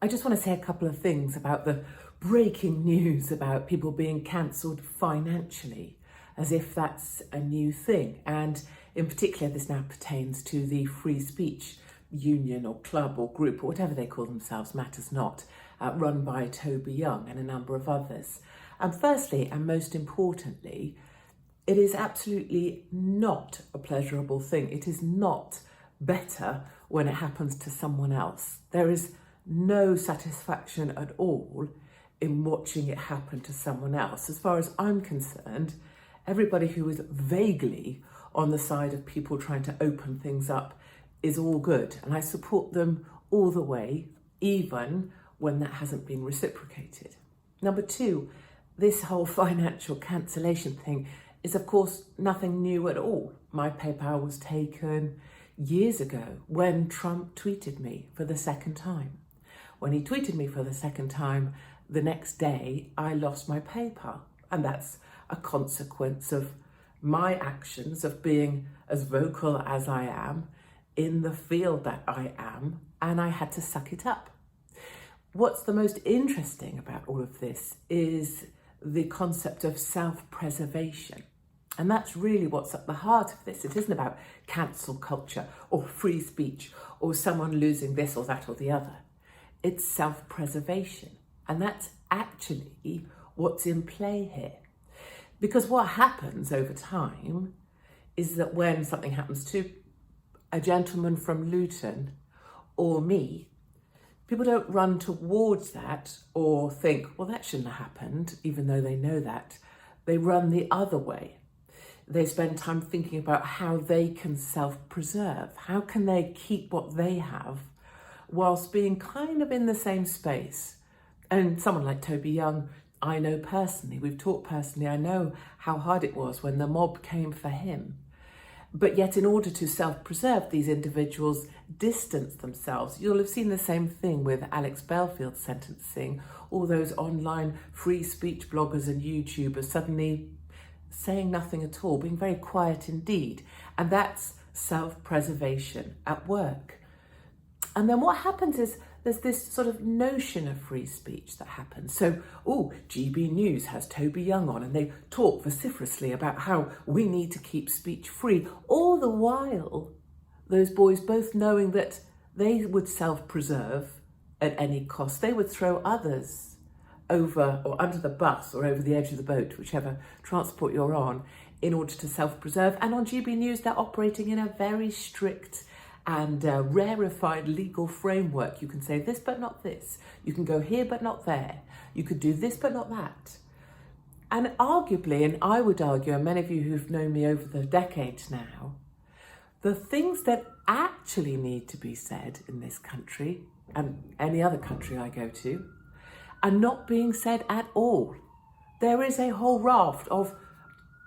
I just want to say a couple of things about the breaking news about people being cancelled financially, as if that's a new thing. And in particular, this now pertains to the free speech union or club or group or whatever they call themselves, matters not, run by Toby Young and a number of others. And firstly, and most importantly, it is absolutely not a pleasurable thing. It is not better when it happens to someone else. There is no satisfaction at all in watching it happen to someone else. As far as I'm concerned, everybody who is vaguely on the side of people trying to open things up is all good. And I support them all the way, even when that hasn't been reciprocated. Number two, this whole financial cancellation thing is of course nothing new at all. My PayPal was taken years ago when Trump tweeted me for the second time. When he tweeted me for the second time, the next day I lost my PayPal. And that's a consequence of my actions of being as vocal as I am in the field that I am, and I had to suck it up. What's the most interesting about all of this is the concept of self-preservation. And that's really what's at the heart of this. It isn't about cancel culture or free speech or someone losing this or that or the other. It's self-preservation. And that's actually what's in play here. Because what happens over time is that when something happens to a gentleman from Luton or me, people don't run towards that or think, well, that shouldn't have happened, even though they know that. They run the other way. They spend time thinking about how they can self-preserve. How can they keep what they have whilst being kind of in the same space? And someone like Toby Young, I know personally, we've talked personally, I know how hard it was when the mob came for him. But yet in order to self-preserve, these individuals distance themselves. You'll have seen the same thing with Alex Belfield's sentencing. All those online free speech bloggers and YouTubers suddenly saying nothing at all, being very quiet indeed. And that's self-preservation at work. And then what happens is there's this sort of notion of free speech that happens. So, GB News has Toby Young on and they talk vociferously about how we need to keep speech free. All the while, those boys both knowing that they would self-preserve at any cost. They would throw others over or under the bus or over the edge of the boat, whichever transport you're on, in order to self-preserve. And on GB News, they're operating in a very strict and rarefied legal framework. You can say this but not this. You can go here but not there. You could do this but not that. And arguably, and I would argue, and many of you who've known me over the decades now, the things that actually need to be said in this country and any other country I go to are not being said at all. There is a whole raft of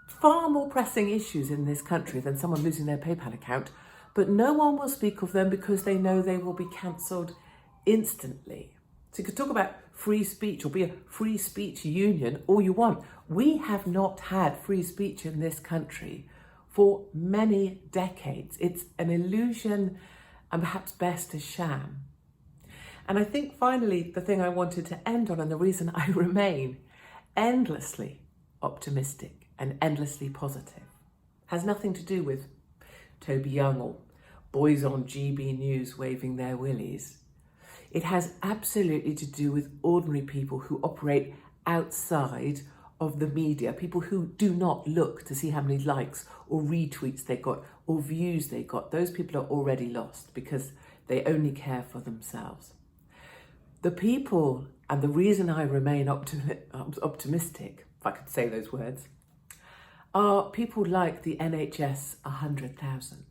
far more pressing issues in this country than someone losing their PayPal account, but no one will speak of them because they know they will be cancelled instantly. So you could talk about free speech or be a free speech union all you want. We have not had free speech in this country for many decades. It's an illusion and perhaps best a sham. And I think finally the thing I wanted to end on, and the reason I remain endlessly optimistic and endlessly positive, has nothing to do with Toby Young or boys on GB News waving their willies. It has absolutely to do with ordinary people who operate outside of the media, people who do not look to see how many likes or retweets they got or views they got. Those people are already lost because they only care for themselves. The people, and the reason I remain optimistic, if I could say those words, are people like the NHS 100,000.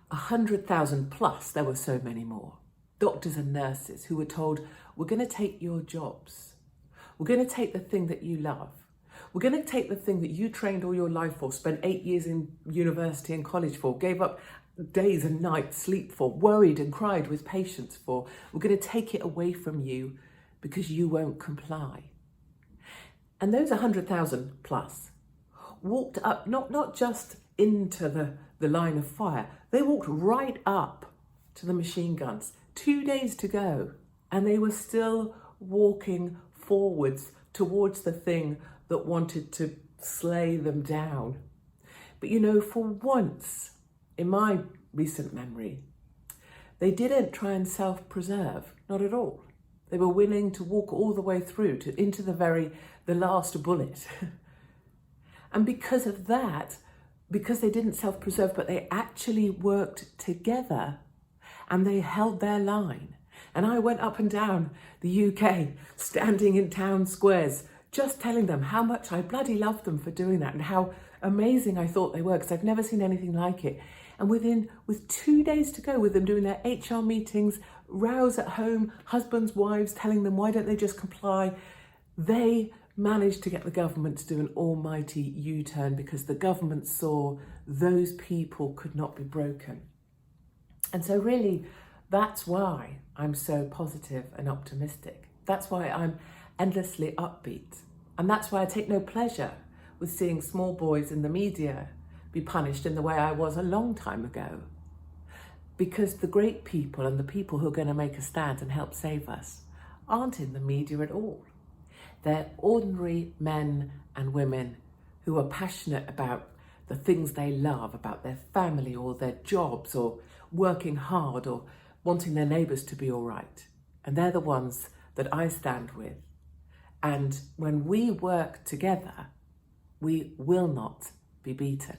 100,000 plus, there were so many more. Doctors and nurses who were told, we're going to take your jobs. We're going to take the thing that you love. We're going to take the thing that you trained all your life for, spent 8 years in university and college for, gave up days and nights sleep for, worried and cried with patients for. We're going to take it away from you because you won't comply. And those 100,000 plus walked up, not just into the line of fire, they walked right up to the machine guns. 2 days to go. and they were still walking forwards towards the thing that wanted to slay them down. But you know, for once in my recent memory, they didn't try and self-preserve, not at all. They were willing to walk all the way through into the last bullet. And because of that, because they didn't self-preserve, but they actually worked together and they held their line. And I went up and down the UK, standing in town squares, just telling them how much I bloody loved them for doing that and how amazing I thought they were, because I've never seen anything like it. And with 2 days to go, with them doing their HR meetings, rows at home, husbands, wives telling them why don't they just comply, they managed to get the government to do an almighty U-turn, because the government saw those people could not be broken. And so really, that's why I'm so positive and optimistic. That's why I'm endlessly upbeat. And that's why I take no pleasure with seeing small boys in the media be punished in the way I was a long time ago. Because the great people and the people who are going to make a stand and help save us aren't in the media at all. They're ordinary men and women who are passionate about the things they love, about their family or their jobs or working hard or wanting their neighbours to be all right. And they're the ones that I stand with. And when we work together, we will not be beaten.